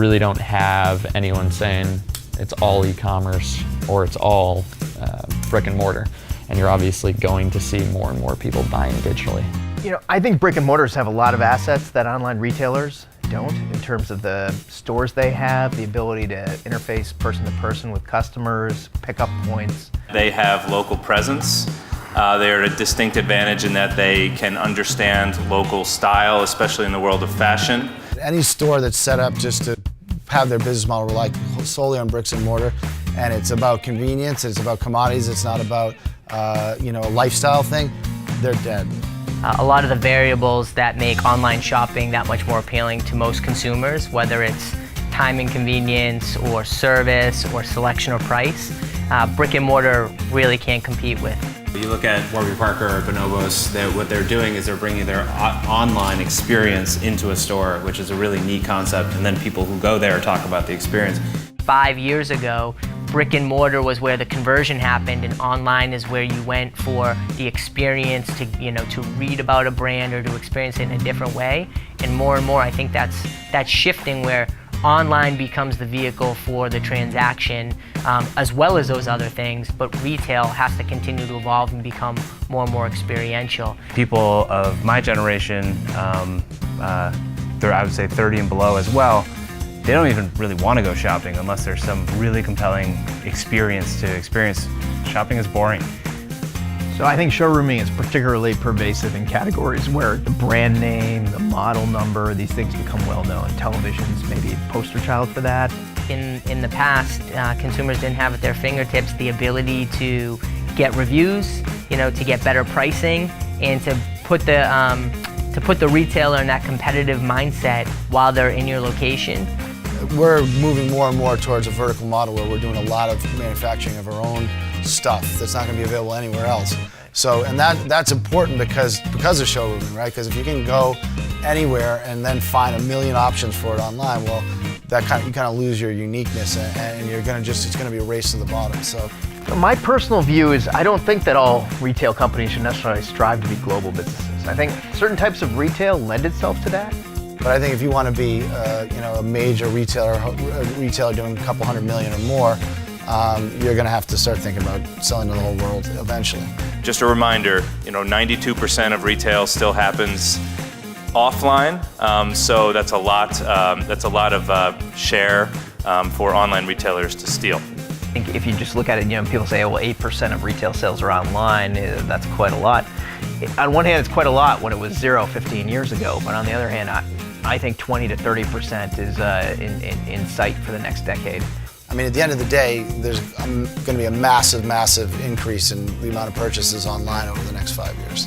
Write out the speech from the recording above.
really don't have anyone saying it's all e-commerce or it's all brick and mortar. And you're obviously going to see more and more people buying digitally. You know, I think brick and mortars have a lot of assets that online retailers don't, in terms of the stores they have, the ability to interface person to person with customers, pickup points. They have local presence. They're at a distinct advantage in that they can understand local style, especially in the world of fashion. Any store that's set up just to have their business model rely solely on bricks and mortar, and it's about convenience, it's about commodities, it's not about a lifestyle thing, they're dead. A lot of the variables that make online shopping that much more appealing to most consumers, whether it's time and convenience or service or selection or price, brick and mortar really can't compete with. You look at Warby Parker or Bonobos, what they're doing is they're bringing their online experience into a store, which is a really neat concept, and then people who go there talk about the experience. 5 years ago, brick and mortar was where the conversion happened, and online is where you went for the experience to read about a brand or to experience it in a different way. And more, I think that's shifting, where online becomes the vehicle for the transaction, as well as those other things, but retail has to continue to evolve and become more and more experiential. People of my generation, I would say 30 and below as well, they don't even really want to go shopping unless there's some really compelling experience to experience. Shopping is boring. So I think showrooming is particularly pervasive in categories where the brand name, the model number, these things become well known. Television's maybe a poster child for that. In the past, consumers didn't have at their fingertips the ability to get reviews, to get better pricing, and to put the retailer in that competitive mindset while they're in your location. We're moving more and more towards a vertical model where we're doing a lot of manufacturing of our own stuff that's not going to be available anywhere else. So, and that's important because of showrooming, right? Because if you can go anywhere and then find a million options for it online, well, you kind of lose your uniqueness, and it's going to be a race to the bottom. So, my personal view is I don't think that all retail companies should necessarily strive to be global businesses. I think certain types of retail lend itself to that. But I think if you want to be, a major retailer doing a couple $100 million or more, you're going to have to start thinking about selling to the whole world eventually. Just a reminder, 92% of retail still happens offline, so that's a lot. That's a lot of share for online retailers to steal. I think if you just look at it, people say, well, 8% of retail sales are online. That's quite a lot. On one hand, it's quite a lot when it was 15 years ago, but on the other hand, I think 20 to 30% is in sight for the next decade. I mean, at the end of the day, there's going to be a massive, massive increase in the amount of purchases online over the next 5 years.